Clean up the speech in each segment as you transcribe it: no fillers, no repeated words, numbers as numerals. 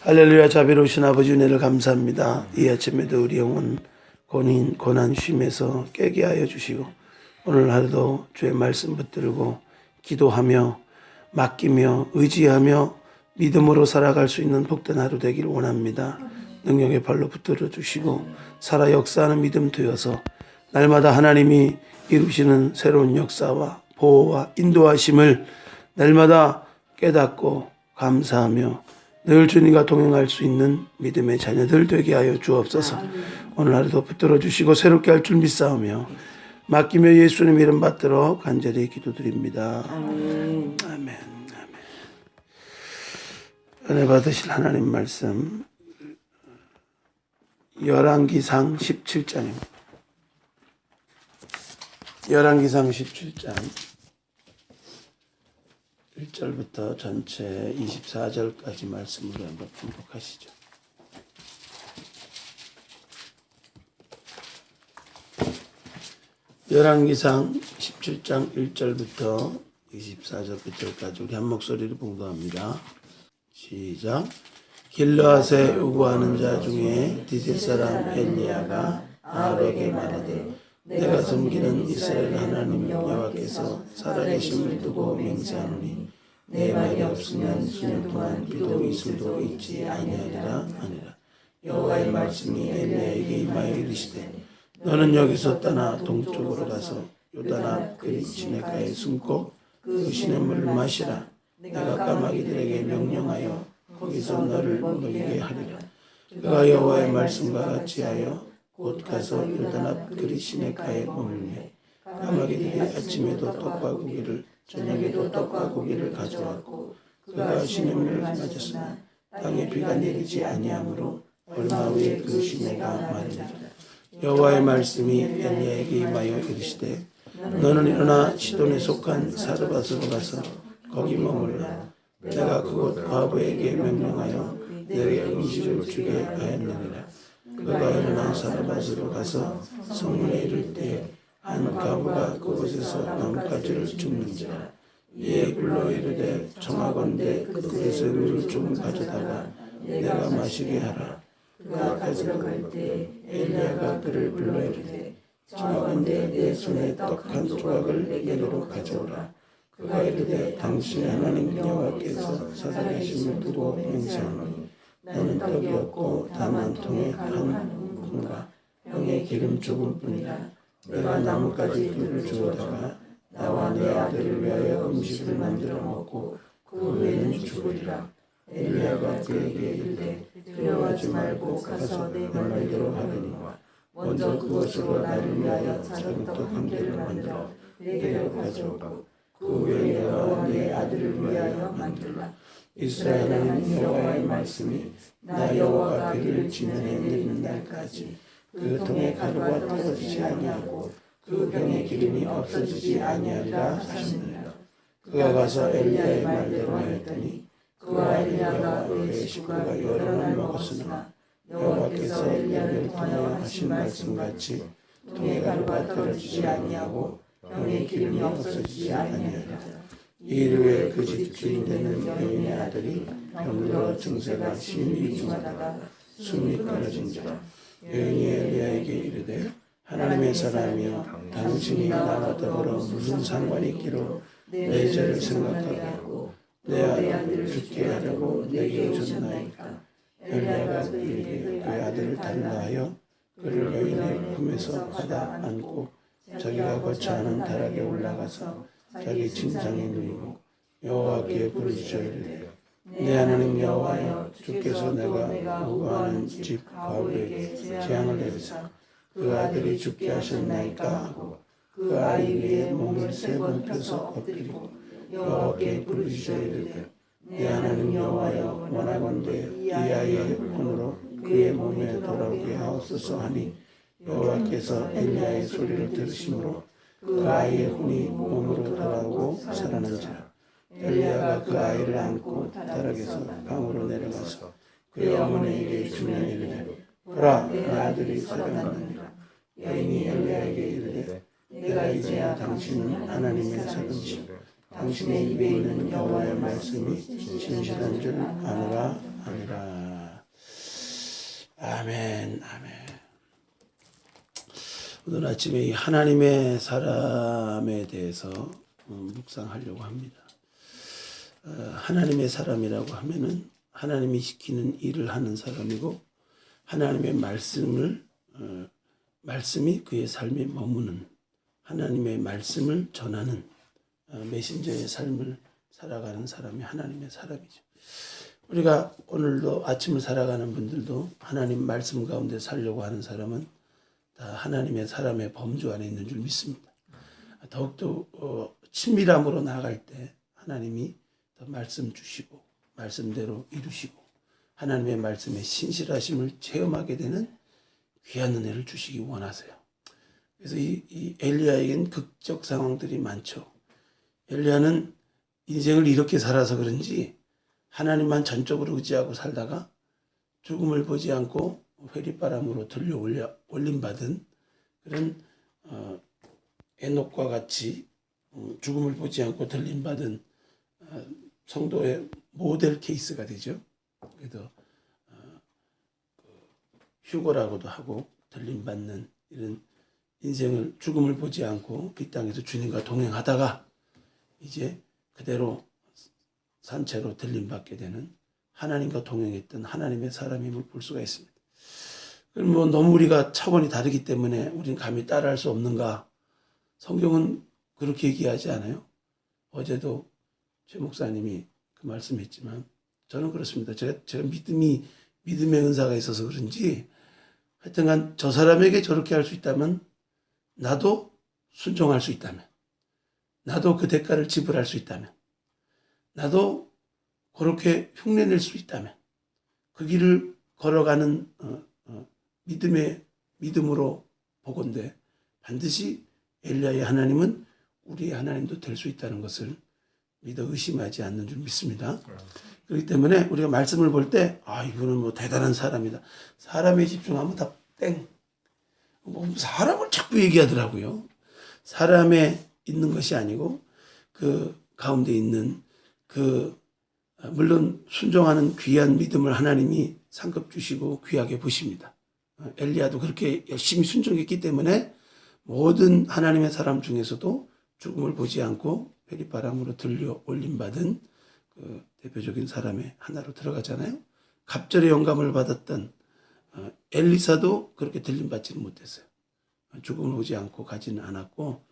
할렐루야. 자비로우신 아버지 은혜를 감사합니다. 이 아침에도 우리 영혼 고난 쉼에서 깨게 하여 주시고 오늘 하루도 주의 말씀 붙들고 기도하며 맡기며 의지하며 믿음으로 살아갈 수 있는 복된 하루 되길 원합니다. 능력의 발로 붙들어 주시고 살아 역사하는 믿음 되어서 날마다 하나님이 이루시는 새로운 역사와 보호와 인도하심을 날마다 깨닫고 감사하며 늘 주님과 동행할 수 있는 믿음의 자녀들 되게 하여 주옵소서. 오늘 하루도 붙들어 주시고 새롭게 할 줄 믿사오며 맡기며 예수님 이름 받들어 간절히 기도드립니다. 아멘. 아멘. 은혜 받으실 하나님 말씀 열왕기상 17장입니다. 열왕기상 17장 1절부터 전체 24절까지 말씀을 한번 분석하시죠. 열왕기상 17장 1절부터 24절까지 우리 한 목소리로 봉독합니다. 시작. 길르앗에 요구하는 자 중에 디딜 사람 엘리야가 아합에게 말하되 내가 섬기는 이스라엘 하나님 여호와께서 살아계심을 두고 맹세하노니 내 말이 없으면 수년 동안 비도 이슬도 있지 아니하리라 하니라. 여호와의 말씀이 엘리야에게 임하여 이르시되 너는 여기서 떠나 동쪽으로 가서 요단 앞 그리 시내가에 숨고 그 시냇물을 마시라. 내가 까마귀들에게 명령하여 거기서 너를 먹이게 하리라. 그가 여호와의 말씀과 같이 하여 곧 가서 요단 앞 그리 시내가에 머물매 까마귀들이 아침에도 떡과 고기를 저녁에도 떡과 고기를 가져왔고 그가 시냇물을 맞았으나 땅에 비가 내리지 아니하므로 얼마 후에 그 시내가 마르니라. 여호와의 말씀이 엘리야에게 임하여 이르시되 너는 일어나 시돈에 속한 사르밧으로 가서 거기 머물라. 내가 그곳 과부에게 명령하여 내게 음식을 주게 하였느니라. 그가 일어나 사르밧으로 가서 성문에 이를 때 한 과부가 그곳에서 나뭇가지를 줍는지라. 이에 불러 이르되 청하건대 그곳에서 물을 좀 가져다가 내가 마시게 하라. 그가 가지러 갈 때 엘리야가 그를 불러 이르되 청하건대 내 손에 떡 한 조각을 내게로 가져오라. 그가 이르되 당신의 하나님 여호와께서 살아계심을 두고 맹세하노니 나는 떡이 없고 다만 통에 한 콩과 병에 기름 조금뿐이라. 내가 나뭇가지 둘을 주어다가 나와 내 아들을 위하여 음식을 만들어 먹고 그 외에는 죽으리라. 엘리야가 그에게 이르되 두려워하지 말고 가서 내 말대로 하려니와 먼저 그것으로 나를 위하여 작은 떡 한 개를 만들어 내게로 가져오고 그 후에 내가 내 아들을 위하여 만들라. 이스라엘 하나님 여호와의 말씀이 나 여호와가 비를 지면에 내리는 날까지 그 통에 가루가 떨어지지 아니하고 그 병의 기름이 없어지지 아니하리라 하시니라. 그가 가서 엘리야의 말대로 하였더니 그와 엘리야가 그의 식구가 여러 날 먹었으나 여호와께서 엘리야를 통하여 하신 말씀같이 통에 가루가 떨어지지 아니하고 병의 기름이 없어지지 아니하리라. 이일 후에 그 집 주인 되는 여인의 아들이 병들어 증세가 심히 중하다가 숨이 끊어진지라. 여인이 엘리야에게 이르되 하나님의 사람이여 당신이 나와 더불어 무슨 상관이 있기로 내 죄를 생각하게 하고 내 아들을 죽게 하려고 내게 오셨나이까. 엘리야가 그에게 그 아들을 달라 하여 그를 여인의 품에서 받아 안고 자기가 거처하는 다락에 올라가서 자기 침상에 누이고 여호와께 부르짖어 이르되 내 하나님 여호와여 주께서 내가 요구하는 집 과부에게 재앙을 내리사 그 아들이 죽게 하셨나이까 하고 그 아이 위에 몸을 3번 펴서 엎드리고 여호와께 부르짖어 이르되 내 하나님 여호와여 원하건대 이 아이의 혼으로 그의 몸에 돌아오게 하옵소서 하니 여호와께서 엘리야의 소리를 들으심으로 그 아이의 혼이 몸으로 돌아오고 살아난지라. 엘리야가 그 아이를 안고 다락에서 방으로 내려가서 그의 어머니에게 주며 이르되 보라 내 아들이 살아났느니라. 여인이 엘리야에게 이르되 내가 이제야 당신은 하나님의 사람이시고 당신의 입에 있는 여호와의 말씀이 진실한 줄 아노라 하니라. 오늘 아침에 이 하나님의 사람에 대해서 묵상하려고 합니다. 하나님의 사람이라고 하면은 하나님이 시키는 일을 하는 사람이고 하나님의 말씀이 그의 삶에 머무는 하나님의 말씀을 전하는 메신저의 삶을 살아가는 사람이 하나님의 사람이죠. 우리가 오늘도 아침을 살아가는 분들도 하나님 말씀 가운데 살려고 하는 사람은 다 하나님의 사람의 범주 안에 있는 줄 믿습니다. 더욱더 친밀함으로 나아갈 때 하나님이 더 말씀 주시고 말씀대로 이루시고 하나님의 말씀에 신실하심을 체험하게 되는 귀한 은혜를 주시기 원하세요. 그래서 이 엘리야에겐 극적 상황들이 많죠. 엘리야는 인생을 이렇게 살아서 그런지 하나님만 전적으로 의지하고 살다가 죽음을 보지 않고 회리바람으로 들려 올림받은 그런 에녹과 같이 죽음을 보지 않고 들림받은 성도의 모델 케이스가 되죠. 그래도 휴거라고도 하고 들림받는 이런 인생을 죽음을 보지 않고 이 땅에서 주님과 동행하다가 이제 그대로 산채로 들림받게 되는 하나님과 동행했던 하나님의 사람임을 볼 수가 있습니다. 그럼 뭐 너무 우리가 차원이 다르기 때문에 우리는 감히 따라할 수 없는가? 성경은 그렇게 얘기하지 않아요? 어제도 최 목사님이 그 말씀했지만 저는 그렇습니다. 제가 믿음의 은사가 있어서 그런지 하여튼간 저 사람에게 저렇게 할 수 있다면 나도 순종할 수 있다면 나도 그 대가를 지불할 수 있다면 나도 그렇게 흉내낼 수 있다면 그 길을 걸어가는 믿음으로 보건대 반드시 엘리야의 하나님은 우리의 하나님도 될 수 있다는 것을 믿어 의심하지 않는 줄 믿습니다. 그렇기 때문에 우리가 말씀을 볼 때 이거는 뭐 대단한 사람이다. 사람에 집중하면 다 땡. 뭐 사람을 자꾸 얘기하더라고요. 사람에 있는 것이 아니고 그 가운데 있는 물론 순종하는 귀한 믿음을 하나님이 상급 주시고 귀하게 보십니다. 엘리야도 그렇게 열심히 순종했기 때문에 모든 하나님의 사람 중에서도 죽음을 보지 않고 회리바람으로 들려 올림받은 그 대표적인 사람의 하나로 들어가잖아요. 갑절의 영감을 받았던 엘리사도 그렇게 들림받지는 못했어요. 죽음을 보지 않고 가지는 않았고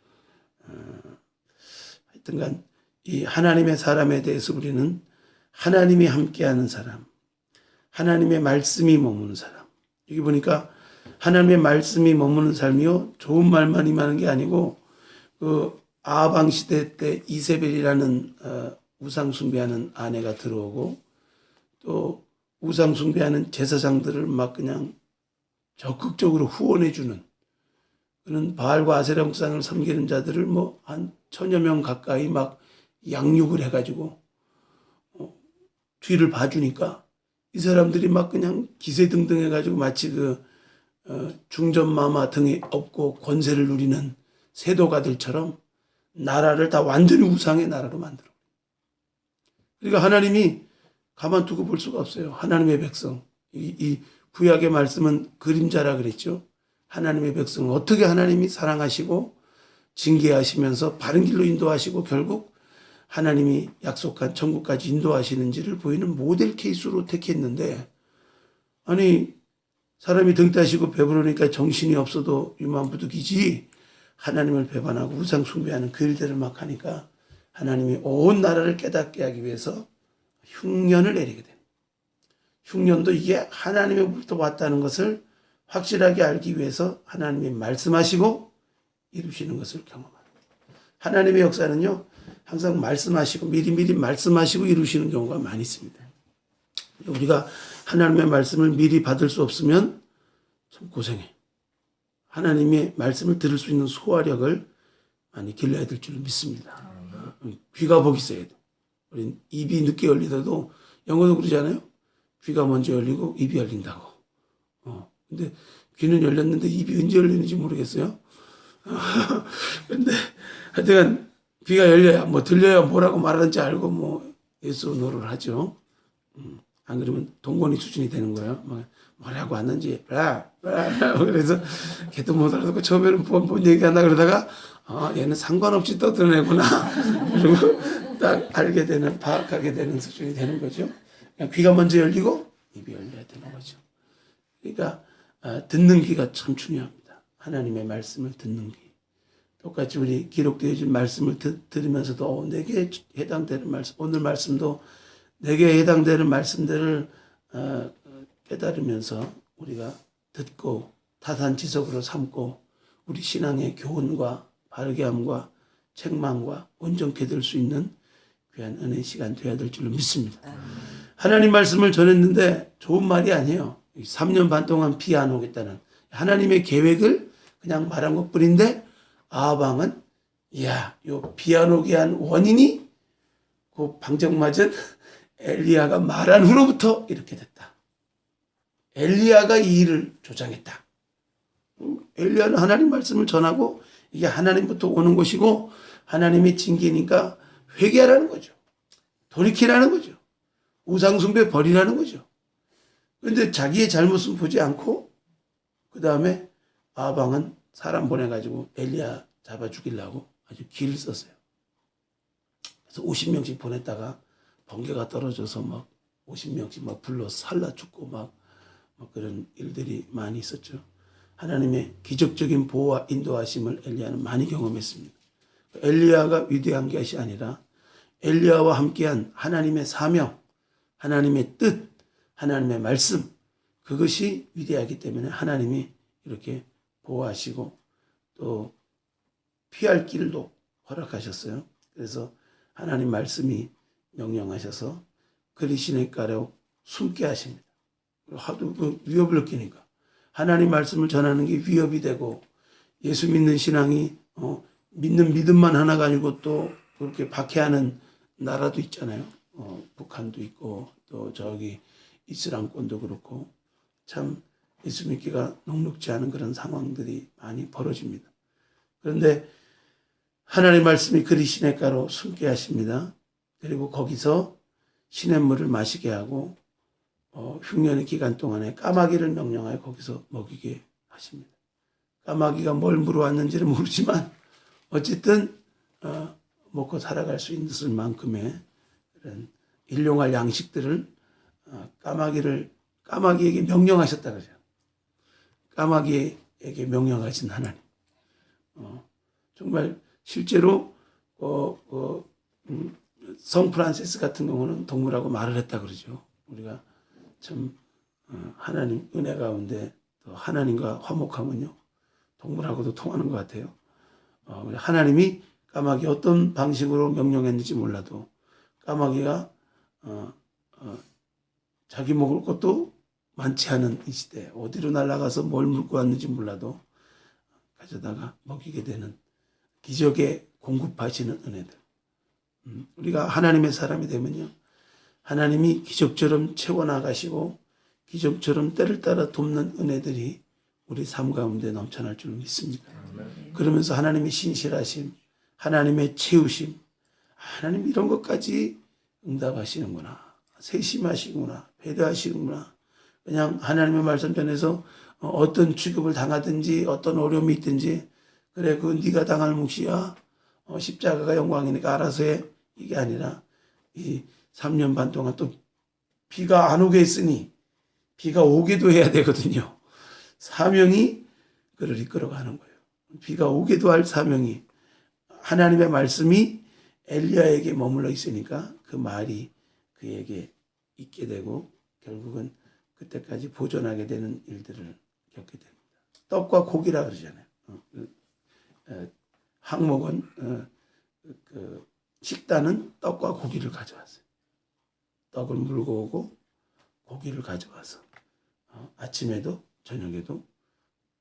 하여튼간 이 하나님의 사람에 대해서 우리는 하나님이 함께하는 사람, 하나님의 말씀이 머무는 사람. 여기 보니까 하나님의 말씀이 머무는 삶이요 좋은 말만 임하는 게 아니고 그 아방 시대 때 이세벨이라는 우상 숭배하는 아내가 들어오고 또 우상 숭배하는 제사장들을 막 그냥 적극적으로 후원해주는 그는 바알과 아세라 묵상을 섬기는 자들을 뭐 한 1000여 명 가까이 막 양육을 해가지고 뒤를 봐주니까 이 사람들이 막 그냥 기세등등 해가지고 마치 중전마마 등에 업고 권세를 누리는 세도가들처럼 나라를 다 완전히 우상의 나라로 만들어. 그러니까 하나님이 가만두고 볼 수가 없어요. 하나님의 백성. 이 구약의 말씀은 그림자라 그랬죠. 하나님의 백성을 어떻게 하나님이 사랑하시고 징계하시면서 바른 길로 인도하시고 결국 하나님이 약속한 천국까지 인도하시는지를 보이는 모델 케이스로 택했는데 아니 사람이 등 따시고 배부르니까 정신이 없어도 유만부득이지 하나님을 배반하고 우상 숭배하는 그 일들을 막 하니까 하나님이 온 나라를 깨닫게 하기 위해서 흉년을 내리게 됩니다. 흉년도 이게 하나님으로부터 왔다는 것을 확실하게 알기 위해서 하나님이 말씀하시고 이루시는 것을 경험합니다. 하나님의 역사는요 항상 말씀하시고 미리 말씀하시고 이루시는 경우가 많이 있습니다. 우리가 하나님의 말씀을 미리 받을 수 없으면 참 고생해. 하나님의 말씀을 들을 수 있는 소화력을 많이 길러야 될 줄 믿습니다. 귀가 복이 있어야 돼. 우린 입이 늦게 열리더라도 영어도 그러잖아요. 귀가 먼저 열리고 입이 열린다고. 근데 귀는 열렸는데 입이 언제 열리는지 모르겠어요. 근데 하여튼 귀가 열려야 뭐 들려야 뭐라고 말하는지 알고 뭐 예스 노를 하죠. 안 그러면 동건이 수준이 되는 거예요. 막 뭐라고 왔는지 그래서 걔도 못 알아듣고 처음에는 뭔 얘기하나 그러다가 얘는 상관없이 떠드네구나. 그리고 딱 알게 되는, 파악하게 되는 수준이 되는 거죠. 그냥 귀가 먼저 열리고 입이 열려야 되는 거죠. 그러니까 듣는 귀가 참 중요합니다. 하나님의 말씀을 듣는 귀. 똑같이 우리 기록되어진 말씀을 들으면서도 내게 해당되는 말씀, 오늘 말씀도 내게 해당되는 말씀들을 깨달으면서 우리가 듣고 타산지석으로 삼고 우리 신앙의 교훈과 바르게 함과 책망과 온전케 될 수 있는 귀한 은혜의 시간 되어야 될 줄로 믿습니다. 하나님 말씀을 전했는데 좋은 말이 아니에요. 3년 반 동안 비 안 오겠다는 하나님의 계획을 그냥 말한 것뿐인데 아방은 요 비 안 오게 한 원인이 그 방정맞은 엘리야가 말한 후로부터 이렇게 됐다. 엘리야가 이 일을 조장했다. 엘리야는 하나님 말씀을 전하고 이게 하나님부터 오는 것이고 하나님의 징계니까 회개하라는 거죠. 돌이키라는 거죠. 우상숭배 버리라는 거죠. 그런데 자기의 잘못은 보지 않고 그 다음에 아방은 사람 보내가지고 엘리야 잡아 죽이려고 아주 기를 썼어요. 그래서 50명씩 보냈다가 번개가 떨어져서 막 50명씩 막 불러 살라 죽고 막 그런 일들이 많이 있었죠. 하나님의 기적적인 보호와 인도하심을 엘리야는 많이 경험했습니다. 엘리야가 위대한 것이 아니라 엘리야와 함께한 하나님의 사명, 하나님의 뜻, 하나님의 말씀, 그것이 위대하기 때문에 하나님이 이렇게 보호하시고 또 피할 길도 허락하셨어요. 그래서 하나님 말씀이 명령하셔서 그리 시냇가로 숨게 하십니다. 하도 위협을 느끼니까 하나님 말씀을 전하는 게 위협이 되고 예수 믿는 신앙이 믿는 믿음만 하나가 아니고 또 그렇게 박해하는 나라도 있잖아요. 북한도 있고 또 저기 이슬람권도 그렇고 참 예수 믿기가 녹록지 않은 그런 상황들이 많이 벌어집니다. 그런데 하나님 말씀이 그리 시냇가로 숨게 하십니다. 그리고 거기서 시냇물을 마시게 하고 흉년의 기간 동안에 까마귀를 명령하여 거기서 먹이게 하십니다. 까마귀가 뭘 물어왔는지는 모르지만 어쨌든 먹고 살아갈 수 있을 만큼의 그런 일용할 양식들을 까마귀에게 명령하셨다 그러죠. 까마귀에게 명령하신 하나님. 정말 실제로 성 프란시스 같은 경우는 동물하고 말을 했다 그러죠. 우리가 참 하나님 은혜 가운데 또 하나님과 화목하면요 동물하고도 통하는 것 같아요. 하나님이 까마귀 어떤 방식으로 명령했는지 몰라도 까마귀가 자기 먹을 것도 많지 않은 이 시대 어디로 날아가서 뭘 물고 왔는지 몰라도 가져다가 먹이게 되는 기적에 공급하시는 은혜들. 우리가 하나님의 사람이 되면요 하나님이 기적처럼 채워나가시고 기적처럼 때를 따라 돕는 은혜들이 우리 삶 가운데 넘쳐날 줄 믿습니다. 그러면서 하나님의 신실하심, 하나님의 채우심, 하나님 이런 것까지 응답하시는구나, 세심하시구나, 배려하시는구나. 그냥 하나님의 말씀 전해서 어떤 취급을 당하든지 어떤 어려움이 있든지 그래 그 네가 당할 몫이야. 십자가가 영광이니까 알아서 해. 이게 아니라 이 3년 반 동안 또 비가 안 오게 했으니 비가 오게도 해야 되거든요. 사명이 그를 이끌어가는 거예요. 비가 오게도 할 사명이 하나님의 말씀이 엘리야에게 머물러 있으니까 그 말이 그에게 있게 되고 결국은 그때까지 보존하게 되는 일들을 겪게 됩니다. 떡과 고기라 그러잖아요. 항목은 식단은 떡과 고기를 가져왔어요. 떡을 물고 오고 고기를 가져와서 아침에도 저녁에도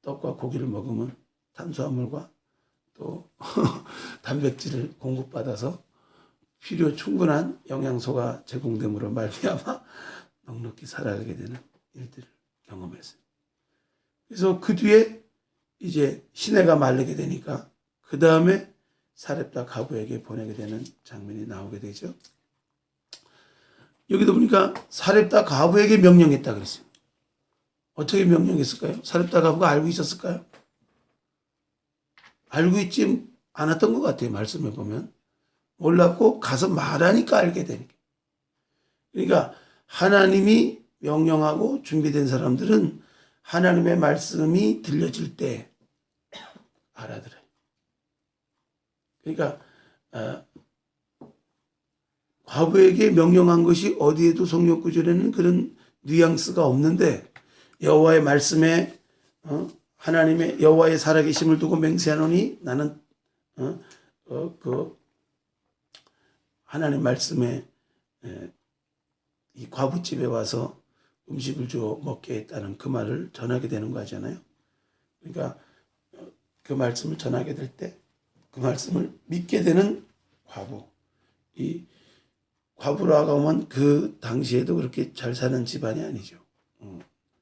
떡과 고기를 먹으면 탄수화물과 또 단백질을 공급받아서 필요 충분한 영양소가 제공됨으로 말미암아 넉넉히 살아가게 되는 일들을 경험했어요. 그래서 그 뒤에 이제 시내가 마르게 되니까 그 다음에 사렙다 가부에게 보내게 되는 장면이 나오게 되죠. 여기도 보니까 사렙다 과부에게 명령했다 그랬어요. 어떻게 명령했을까요? 사렙다 과부가 알고 있었을까요? 알고 있지 않았던 것 같아요. 말씀해 보면. 몰랐고 가서 말하니까 알게 되니까. 그러니까 하나님이 명령하고 준비된 사람들은 하나님의 말씀이 들려질 때 알아들어요. 그러니까 과부에게 명령한 것이 어디에도 성경 구절에는 그런 뉘앙스가 없는데 여호와의 말씀에 하나님의 여호와의 살아계심을 두고 맹세하노니 나는 그 하나님 말씀에 이 과부집에 와서 음식을 주어 먹게 했다는 그 말을 전하게 되는 거잖아요. 그러니까 그 말씀을 전하게 될 때 그 말씀을 믿게 되는 과부. 이 과부라고 하면 그 당시에도 그렇게 잘 사는 집안이 아니죠.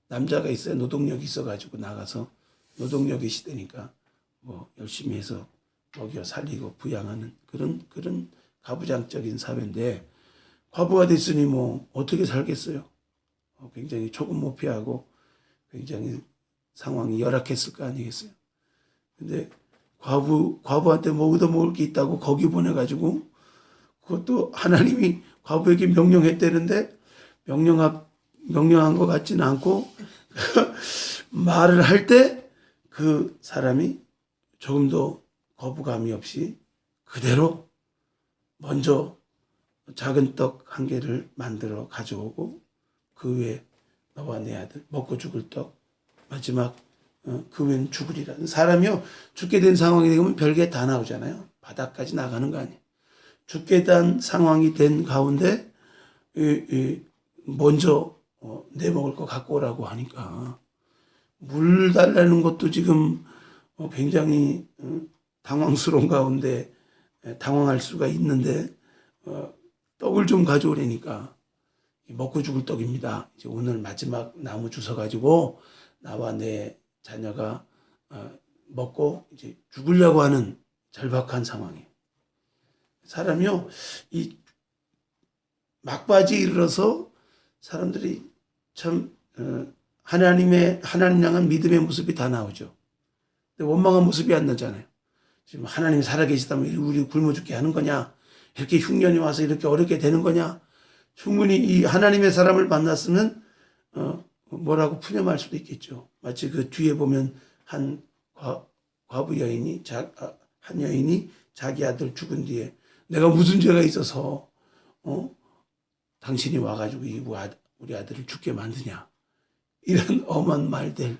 남자가 있어야 노동력이 있어가지고 나가서 노동력의 시대니까 뭐 열심히 해서 먹여 살리고 부양하는 그런 가부장적인 사회인데 과부가 됐으니 뭐 어떻게 살겠어요? 굉장히 초급모피하고 굉장히 상황이 열악했을 거 아니겠어요? 근데 과부한테 뭐 얻어먹을 게 있다고 거기 보내가지고 그것도 하나님이 과부에게 명령했다는데 명령한 것 같지는 않고 말을 할 때 그 사람이 조금도 거부감이 없이 그대로 먼저 작은 떡 한 개를 만들어 가져오고 그 외에 너와 내 아들 먹고 죽을 떡 마지막 그 외에는 죽으리라는 사람이요. 죽게 된 상황이 되면 별게 다 나오잖아요. 바닥까지 나가는 거 아니에요. 죽게 된 상황이 된 가운데 먼저 내 먹을 거 갖고 오라고 하니까 물 달라는 것도 지금 굉장히 당황스러운 가운데 당황할 수가 있는데 떡을 좀 가져오라니까 먹고 죽을 떡입니다. 이제 오늘 마지막 나무 주워가지고 나와 내 자녀가 먹고 이제 죽으려고 하는 절박한 상황이에요. 사람이요, 이 막바지에 이르러서 사람들이 참 하나님 향한 믿음의 모습이 다 나오죠. 근데 원망한 모습이 안 나잖아요. 지금 하나님이 살아계시다면 우리 굶어 죽게 하는 거냐? 이렇게 흉년이 와서 이렇게 어렵게 되는 거냐? 충분히 이 하나님의 사람을 만났으면 뭐라고 푸념할 수도 있겠죠. 마치 그 뒤에 보면 한 과부 여인이 한 여인이 자기 아들 죽은 뒤에 내가 무슨 죄가 있어서 당신이 와가지고 우리 아들을 죽게 만드냐? 이런 엄한 말들,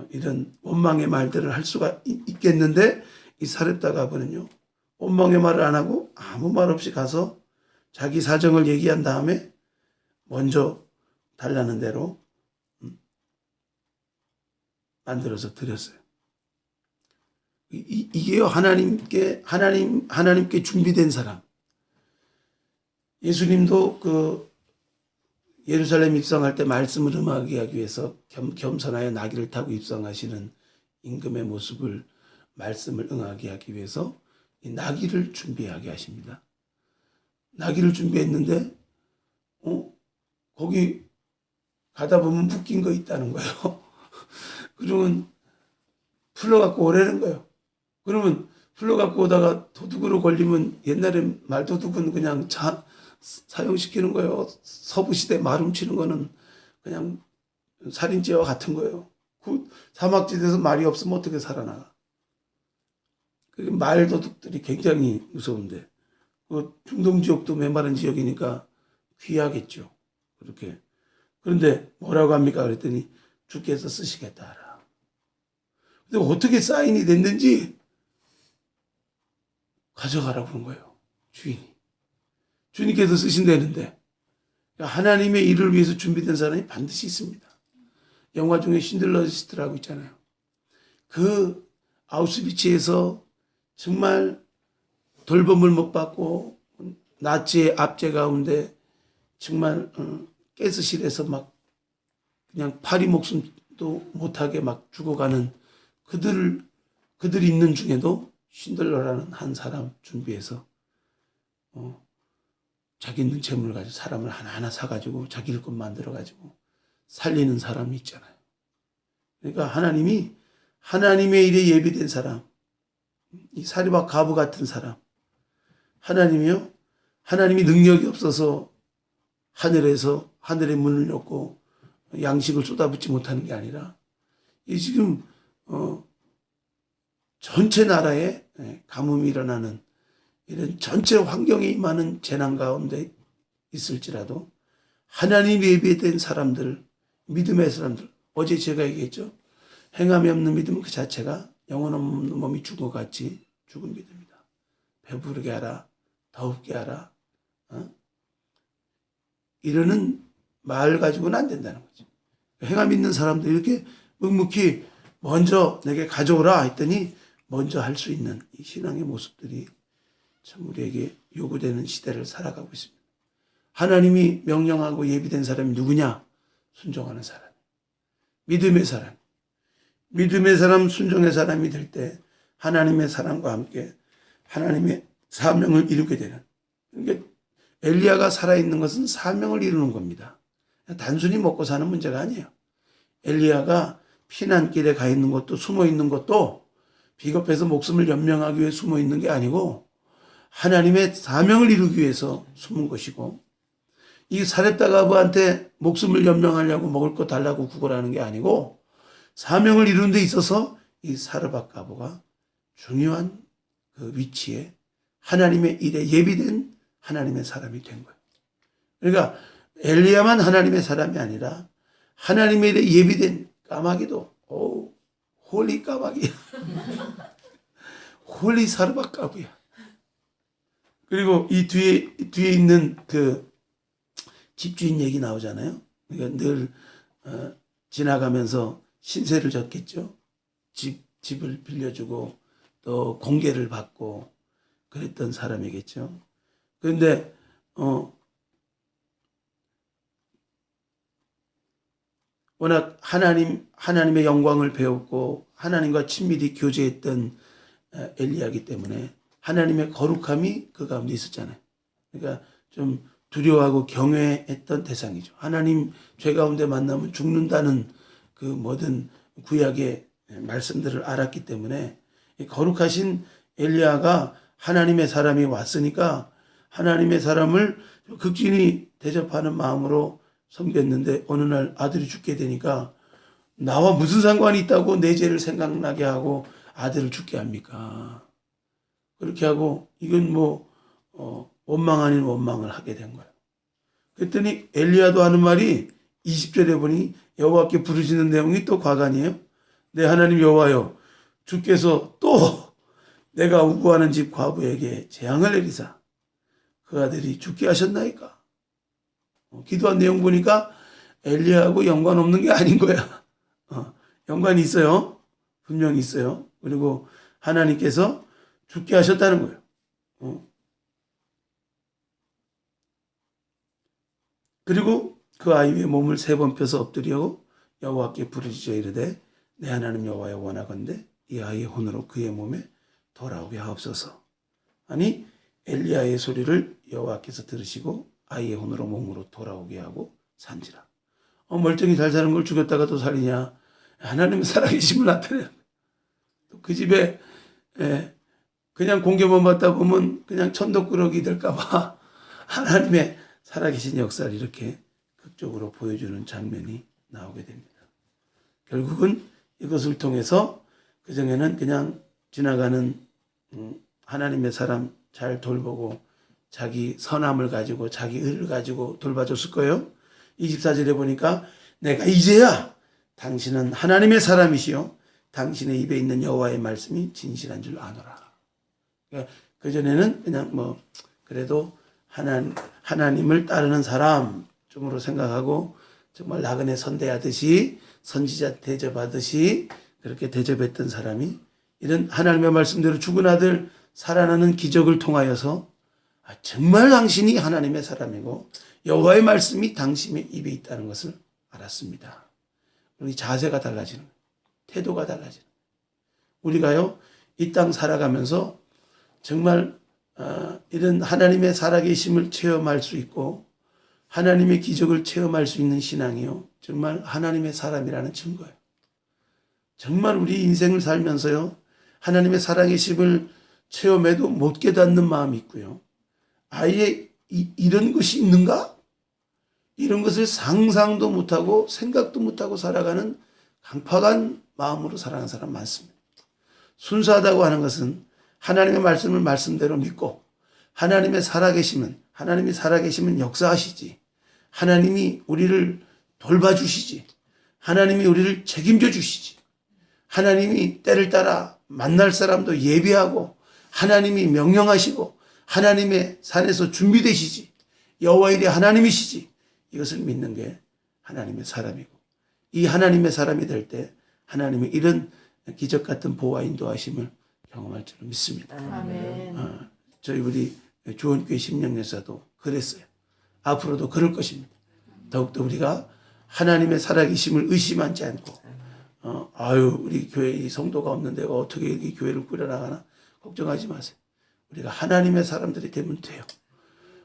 이런 원망의 말들을 할 수가 있겠는데 이 사렙다 과부는요, 원망의 말을 안 하고 아무 말 없이 가서 자기 사정을 얘기한 다음에 먼저 달라는 대로 만들어서 드렸어요. 이게요, 하나님께 준비된 사람. 예수님도 그 예루살렘 입성할 때 말씀을 음하게 하기 위해서 겸손하여 나귀를 타고 입성하시는 임금의 모습을 말씀을 응하게 하기 위해서 이 나귀를 준비하게 하십니다. 나귀를 준비했는데 거기 가다 보면 묶인 거 있다는 거예요. 그러면 풀러갖고 오라는 거예요. 그러면 풀러갖고 오다가 도둑으로 걸리면 옛날에 말도둑은 그냥 사용시키는 거예요. 서부시대 말 훔치는 거는 그냥 살인죄와 같은 거예요. 그 사막지대에서 말이 없으면 어떻게 살아나가. 말도둑들이 굉장히 무서운데 그 중동 지역도 메마른 지역이니까 귀하겠죠. 그렇게. 그런데 뭐라고 합니까? 그랬더니 주께서 쓰시겠다 하라. 근데 어떻게 사인이 됐는지 가져가라고 그런 거예요. 주인이. 주님께서 쓰신다는데 하나님의 일을 위해서 준비된 사람이 반드시 있습니다. 영화 중에 신들러 리스트라고 있잖아요. 그 아우슈비츠에서 정말 돌봄을 못 받고 나치의 압제 가운데 정말 가스실에서 막 그냥 파리 목숨도 못하게 막 죽어가는 그들 있는 중에도 신들러라는 한 사람 준비해서 자기 있는 재물을 가지고 사람을 하나하나 사가지고 자기 일 것 만들어가지고 살리는 사람이 있잖아요. 그러니까 하나님이 하나님의 일에 예비된 사람, 이 사리바 가부 같은 사람, 하나님이요, 하나님이 능력이 없어서 하늘에서 하늘의 문을 열고 양식을 쏟아붓지 못하는 게 아니라 이 지금 전체 나라에 가뭄이 일어나는 이런 전체 환경에 임하는 재난 가운데 있을지라도 하나님이 예비된 사람들, 믿음의 사람들, 어제 제가 얘기했죠. 행함이 없는 믿음은 그 자체가 영혼 없는 몸이 죽은 것 같이 죽은 믿음이다. 배부르게 하라, 더웁게 하라, 이러는 말 가지고는 안 된다는 거죠. 행함 있는 사람들 이렇게 묵묵히 먼저 내게 가져오라 했더니 먼저 할 수 있는 이 신앙의 모습들이 참 우리에게 요구되는 시대를 살아가고 있습니다. 하나님이 명령하고 예비된 사람이 누구냐? 순종하는 사람. 믿음의 사람. 믿음의 사람, 순종의 사람이 될 때 하나님의 사랑과 함께 하나님의 사명을 이루게 되는. 그러니까 엘리야가 살아있는 것은 사명을 이루는 겁니다. 단순히 먹고 사는 문제가 아니에요. 엘리야가 피난길에 가 있는 것도 숨어 있는 것도 비겁해서 목숨을 연명하기 위해 숨어 있는 게 아니고 하나님의 사명을 이루기 위해서 숨은 것이고, 이 사렙다 가부한테 목숨을 연명하려고 먹을 거 달라고 구걸하는 게 아니고 사명을 이루는 데 있어서 이 사르밧 가부가 중요한 그 위치에 하나님의 일에 예비된 하나님의 사람이 된 거예요. 그러니까 엘리야만 하나님의 사람이 아니라 하나님의 일에 예비된 까마귀도 홀리 까마귀야. 홀리 사르밧 가부야. 그리고 이 뒤에 있는 그 집주인 얘기 나오잖아요. 그러니까 늘 지나가면서 신세를 졌겠죠. 집을 빌려주고 또 공개를 받고 그랬던 사람이겠죠. 그런데 워낙 하나님의 영광을 배웠고 하나님과 친밀히 교제했던 엘리야이기 때문에 하나님의 거룩함이 그 가운데 있었잖아요. 그러니까 좀 두려워하고 경외했던 대상이죠. 하나님 죄 가운데 만나면 죽는다는 그 모든 구약의 말씀들을 알았기 때문에 거룩하신 엘리야가 하나님의 사람이 왔으니까 하나님의 사람을 극진히 대접하는 마음으로 섬겼는데 어느 날 아들이 죽게 되니까 나와 무슨 상관이 있다고 내 죄를 생각나게 하고 아들을 죽게 합니까? 그렇게 하고 이건 원망 아닌 원망을 하게 된 거예요. 그랬더니 엘리야도 하는 말이 20절에 보니 여호와께 부르짖는 내용이 또 과간이에요. 내 하나님 여호와여, 주께서 또 내가 우구하는 집 과부에게 재앙을 내리사 그 아들이 죽게 하셨나이까? 기도한 내용 보니까 엘리야하고 연관 없는 게 아닌 거야. 연관이 있어요. 분명히 있어요. 그리고 하나님께서 죽게 하셨다는 거예요. 그리고 그 아이 위에 몸을 3번 펴서 엎드려 여호와께 부르짖어 이르되 내 하나님 여호와여 원하건대 이 아이의 혼으로 그의 몸에 돌아오게 하옵소서. 아니 엘리야의 소리를 여호와께서 들으시고 아이의 혼으로 몸으로 돌아오게 하고 산지라. 멀쩡히 잘 사는 걸 죽였다가 또 살리냐. 하나님의 살아계심을 나타내는 거예요. 그 집에 그냥 공개만 받다 보면 그냥 천덕꾸러기 될까 봐 하나님의 살아계신 역사를 이렇게 극적으로 보여주는 장면이 나오게 됩니다. 결국은 이것을 통해서 그전에는 그냥 지나가는 하나님의 사람 잘 돌보고 자기 선함을 가지고 자기 의를 가지고 돌봐줬을 거예요. 24절에 보니까 내가 이제야 당신은 하나님의 사람이시요 당신의 입에 있는 여호와의 말씀이 진실한 줄 아노라. 그러니까 그전에는 그냥 그래도 하나님을 따르는 사람 쪽으로 생각하고 정말 나그네 선대하듯이 선지자 대접하듯이 그렇게 대접했던 사람이 이런 하나님의 말씀대로 죽은 아들 살아나는 기적을 통하여서 정말 당신이 하나님의 사람이고 여호와의 말씀이 당신의 입에 있다는 것을 알았습니다. 우리 자세가 달라지는 거예요. 태도가 달라지는 거예요. 우리가요 이 땅 살아가면서 정말 이런 하나님의 살아계심을 체험할 수 있고 하나님의 기적을 체험할 수 있는 신앙이요. 정말 하나님의 사람이라는 증거예요. 정말 우리 인생을 살면서요. 하나님의 살아계심을 체험해도 못 깨닫는 마음이 있고요. 아예 이런 것이 있는가? 이런 것을 상상도 못하고 생각도 못하고 살아가는 강팍한 마음으로 살아가는 사람 많습니다. 순수하다고 하는 것은 하나님의 말씀을 말씀대로 믿고 하나님이 살아계시면 역사하시지. 하나님이 우리를 돌봐주시지. 하나님이 우리를 책임져 주시지. 하나님이 때를 따라 만날 사람도 예비하고 하나님이 명령하시고 하나님의 산에서 준비되시지. 여호와일의 하나님이시지. 이것을 믿는 게 하나님의 사람이고 이 하나님의 사람이 될 때 하나님의 이런 기적 같은 보호와 인도하심을 경험할 줄 믿습니다. 아멘. 저희 우리 주원교회 심령여사도 그랬어요. 앞으로도 그럴 것입니다. 더욱더 우리가 하나님의 살아계심을 의심하지 않고 우리 교회에 성도가 없는데 어떻게 이 교회를 꾸려나가나 걱정하지 마세요. 우리가 하나님의 사람들이 되면 돼요.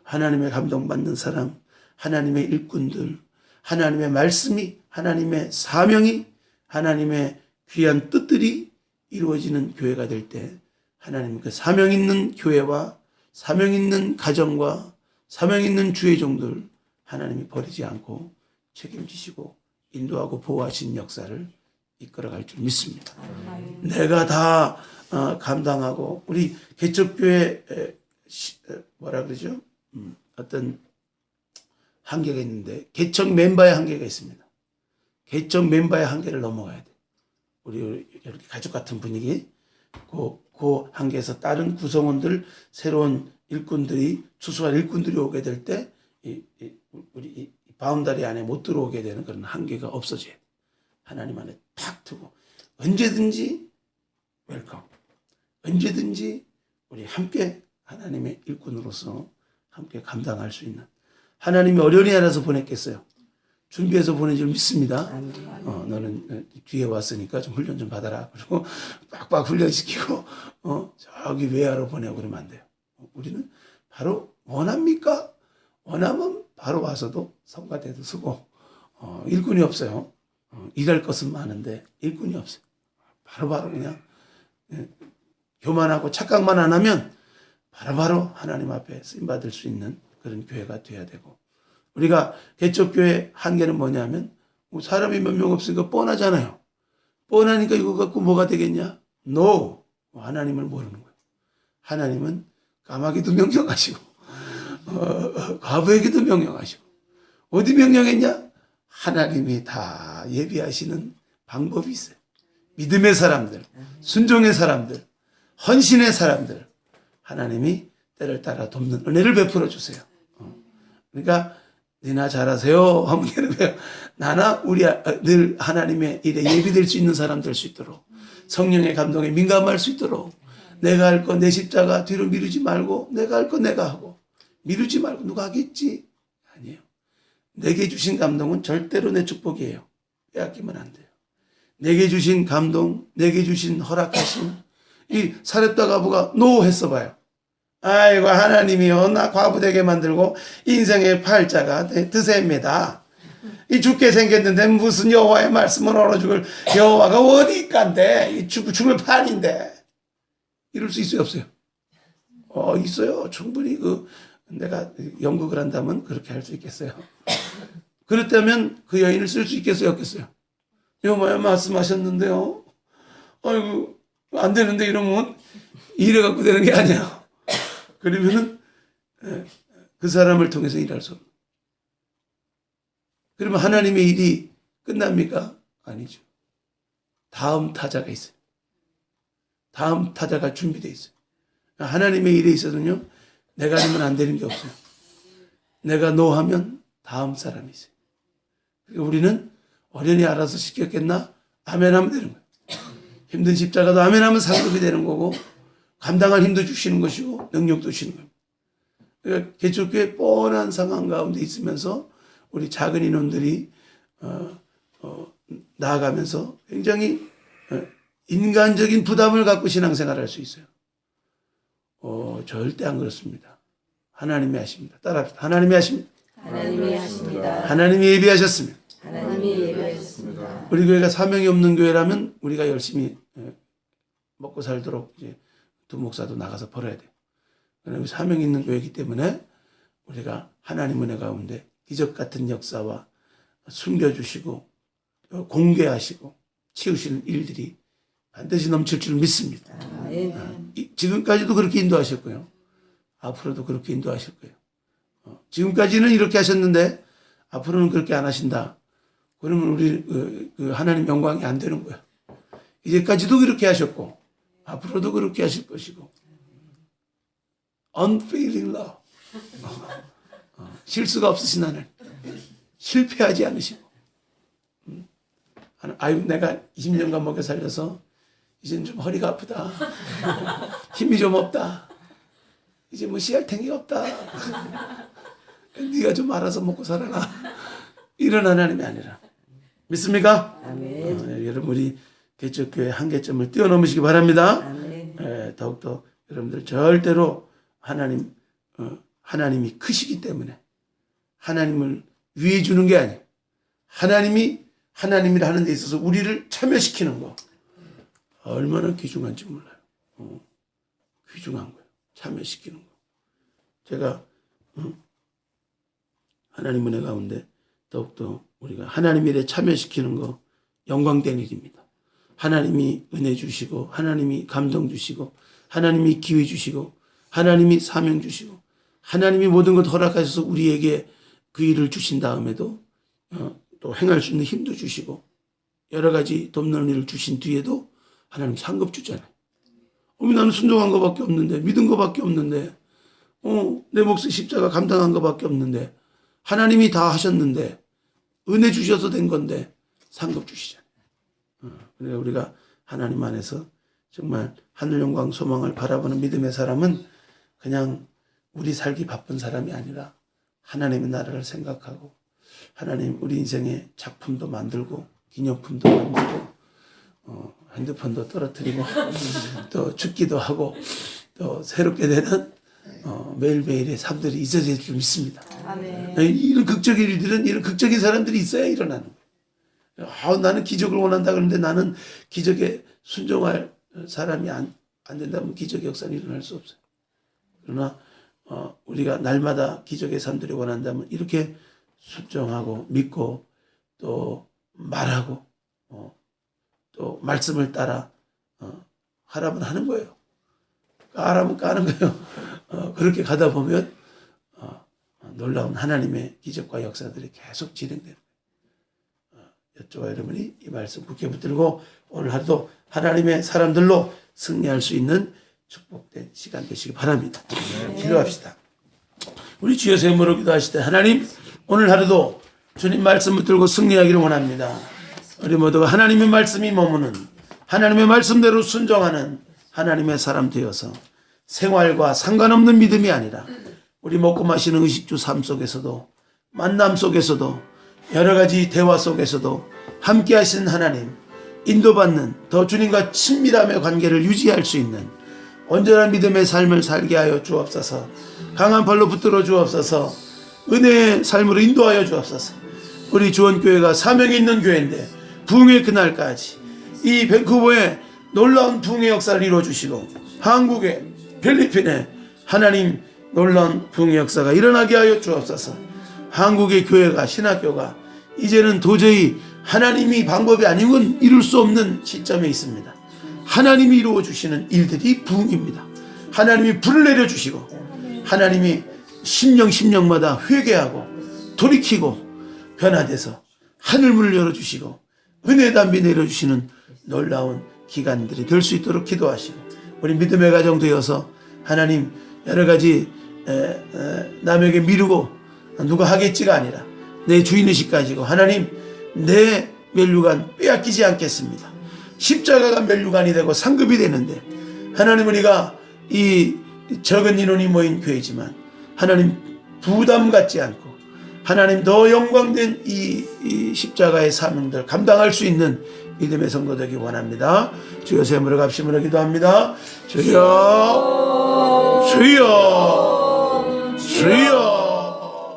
하나님의 감동받는 사람, 하나님의 일꾼들, 하나님의 말씀이, 하나님의 사명이, 하나님의 귀한 뜻들이 이루어지는 교회가 될 때 하나님 그 사명 있는 교회와 사명 있는 가정과 사명 있는 주의 종들 하나님이 버리지 않고 책임지시고 인도하고 보호하신 역사를 이끌어갈 줄 믿습니다. 내가 다 감당하고 우리 개척교회 뭐라 그러죠? 어떤 한계가 있는데 개척 멤버의 한계가 있습니다. 개척 멤버의 한계를 넘어가야 돼. 우리 이렇게 가족 같은 분위기 그 한계에서 다른 구성원들 새로운 일꾼들이 추수할 일꾼들이 오게 될 때 우리 바운다리 안에 못 들어오게 되는 그런 한계가 없어져야 돼. 하나님 안에 탁 두고 언제든지 웰컴. 언제든지 우리 함께 하나님의 일꾼으로서 함께 감당할 수 있는 하나님이 어련히 알아서 보냈겠어요. 준비해서 보낸 줄 믿습니다. 너는 뒤에 왔으니까 좀 훈련 좀 받아라. 그리고 빡빡 훈련시키고 저기 외야로 보내고 그러면 안 돼요. 우리는 바로 원합니까? 원하면 바로 와서도 성가대도 쓰고 일꾼이 없어요. 일할 것은 많은데 일꾼이 없어요. 바로바로 그냥 교만하고 착각만 안 하면 바로바로 하나님 앞에 쓰임받을 수 있는 그런 교회가 돼야 되고 우리가 개척교회 한계는 뭐냐면 사람이 몇 명 없으니까 뻔하잖아요. 뻔하니까 이거 갖고 뭐가 되겠냐? No. 하나님을 모르는 거예요. 하나님은 까마귀도 명령하시고 과부에게도 명령하시고 어디 명령했냐? 하나님이 다 예비하시는 방법이 있어요. 믿음의 사람들, 순종의 사람들, 헌신의 사람들 하나님이 때를 따라 돕는 은혜를 베풀어 주세요. 그러니까 니나 잘하세요 하면 되는 거예요. 나나 우리 늘 하나님의 일에 예비될 수 있는 사람 될 수 있도록 성령의 감동에 민감할 수 있도록 내가 할 거 내 십자가 뒤로 미루지 말고 내가 할 거 내가 하고 미루지 말고 누가 하겠지? 아니에요. 내게 주신 감동은 절대로 내 축복이에요. 빼앗기면 안 돼요. 내게 주신 감동, 내게 주신 허락하심 이 사렙다 과부가 노 했어 봐요. 아이고 하나님이요 나 과부 되게 만들고 인생의 팔자가 드셉니다. 이 죽게 생겼는데 무슨 여호와의 말씀을 얼어 죽을 여호와가 어디 있간데 이 죽을 판인데 이럴 수 있어요 없어요? 있어요. 충분히 내가 연극을 한다면 그렇게 할 수 있겠어요. 그렇다면 그 여인을 쓸 수 있겠어요 없겠어요? 여호와의 말씀하셨는데요. 아이고 안 되는데 이러면 이래 갖고 되는 게 아니야. 그러면은 그 사람을 통해서 일할 수 없는. 그러면 하나님의 일이 끝납니까? 아니죠. 다음 타자가 있어요. 다음 타자가 준비되어 있어요. 하나님의 일에 있어서는요. 내가 하면 안 되는 게 없어요. 내가 노하면 다음 사람이 있어요. 그러니까 우리는 어련히 알아서 시켰겠나? 아멘 하면 되는 거예요. 힘든 십자가도 아멘 하면 상급이 되는 거고 감당할 힘도 주시는 것이고 능력도 주시는 겁니다. 그러니까 개척교회 뻔한 상황 가운데 있으면서 우리 작은 인원들이 나아가면서 굉장히 인간적인 부담을 갖고 신앙생활을 할 수 있어요. 절대 안 그렇습니다. 하나님이 하십니다. 따라합시다. 하나님이 하십니다. 하나님이 하십니다. 하나님이 예비하셨으면 하나님이 예배하셨습니다. 우리 교회가 사명이 없는 교회라면 우리가 열심히 먹고 살도록 이제 두 목사도 나가서 벌어야 돼요. 그러나 사명이 있는 교회이기 때문에 우리가 하나님 은혜 가운데 기적 같은 역사와 숨겨주시고 공개하시고 치우시는 일들이 반드시 넘칠 줄 믿습니다. 지금까지도 그렇게 인도하셨고요. 앞으로도 그렇게 인도하실 거예요. 지금까지는 이렇게 하셨는데 앞으로는 그렇게 안 하신다. 그러면 우리 그 하나님 영광이 안 되는 거예요. 이제까지도 그렇게 하셨고 앞으로도 그렇게 하실 것이고 unfailing love 실수가 없으신 하나님 실패하지 않으시고 아유 내가 20년간 먹여 살려서 이제는 좀 허리가 아프다. 힘이 좀 없다. 이제 뭐 씨알탱이 없다. 네가 좀 알아서 먹고 살아라. 이런 하나님이 아니라 믿습니까? 아멘. 여러분 우리 개척교회 한계점을 뛰어넘으시기 바랍니다. 아멘. 더욱더 여러분들 절대로 하나님이 크시기 때문에 하나님을 위해 주는 게 아니에요. 하나님이 하나님이라 하는 데 있어서 우리를 참여시키는 거 얼마나 귀중한지 몰라요. 귀중한 거예요. 참여시키는 거. 제가 하나님 은혜 가운데 더욱더 우리가 하나님 일에 참여시키는 거 영광된 일입니다. 하나님이 은혜 주시고 하나님이 감동 주시고 하나님이 기회 주시고 하나님이 사명 주시고 하나님이 모든 것 허락하셔서 우리에게 그 일을 주신 다음에도 또 행할 수 있는 힘도 주시고 여러 가지 돕는 일을 주신 뒤에도 하나님 상급 주잖아요. 나는 순종한 것밖에 없는데 믿은 것밖에 없는데 내 몫의 십자가 감당한 것밖에 없는데 하나님이 다 하셨는데 은혜 주셔서 된 건데 상급 주시잖아요. 그러니까 우리가 하나님 안에서 정말 하늘 영광 소망을 바라보는 믿음의 사람은 그냥 우리 살기 바쁜 사람이 아니라 하나님의 나라를 생각하고 하나님 우리 인생의 작품도 만들고 기념품도 만들고 핸드폰도 떨어뜨리고 또 죽기도 하고 또 새롭게 되는 매일매일의 삶들이 있어질 줄 믿습니다. 아멘. 이런 극적인 일들은 이런 극적인 사람들이 있어야 일어나는 거예요. 나는 기적을 원한다 그러는데 나는 기적에 순종할 사람이 안 된다면 기적의 역사는 일어날 수 없어요. 그러나 우리가 날마다 기적의 삶들이 원한다면 이렇게 순종하고 믿고 또 말하고 또 말씀을 따라 하라면 하는 거예요. 까라면 까는 거예요. 그렇게 가다 보면 놀라운 하나님의 기적과 역사들이 계속 진행되는 거예요. 여쭤와 여러분이 이 말씀 굳게 붙들고 오늘 하루도 하나님의 사람들로 승리할 수 있는 축복된 시간 되시기 바랍니다. 기도합시다. 우리 주여 세모로 기도하실 때 하나님 오늘 하루도 주님 말씀 붙들고 승리하기를 원합니다. 우리 모두가 하나님의 말씀이 머무는 하나님의 말씀대로 순종하는 하나님의 사람 되어서 생활과 상관없는 믿음이 아니라 우리 먹고 마시는 의식주 삶 속에서도 만남 속에서도 여러 가지 대화 속에서도 함께 하신 하나님 인도받는 더 주님과 친밀함의 관계를 유지할 수 있는 온전한 믿음의 삶을 살게 하여 주옵소서. 강한 발로 붙들어 주옵소서. 은혜의 삶으로 인도하여 주옵소서. 우리 주원교회가 사명이 있는 교회인데 부흥의 그날까지 이 밴쿠버에 놀라운 부흥의 역사를 이루어주시고 한국에 필리핀에 하나님 놀라운 부흥의 역사가 일어나게 하여 주옵소서. 한국의 교회가 신학교가 이제는 도저히 하나님이 방법이 아니면 이룰 수 없는 시점에 있습니다. 하나님이 이루어주시는 일들이 부흥입니다. 하나님이 불을 내려주시고 하나님이 심령마다 회개하고 돌이키고 변화돼서 하늘문을 열어주시고 은혜 담비 내려주시는 놀라운 기간들이 될 수 있도록 기도하시고 우리 믿음의 가정 되어서 하나님 여러 가지 남에게 미루고 누가 하겠지가 아니라 내 주인의식 가지고 하나님 내 면류관 빼앗기지 않겠습니다. 십자가가 면류관이 되고 상급이 되는데 하나님 우리가 이 적은 인원이 모인 교회지만 하나님 부담 갖지 않고 하나님 더 영광된 이 십자가의 사명들 감당할 수 있는 믿음의 성도 되기 원합니다. 주여 세무를 값심으로 기도합니다. 주여 주여 주여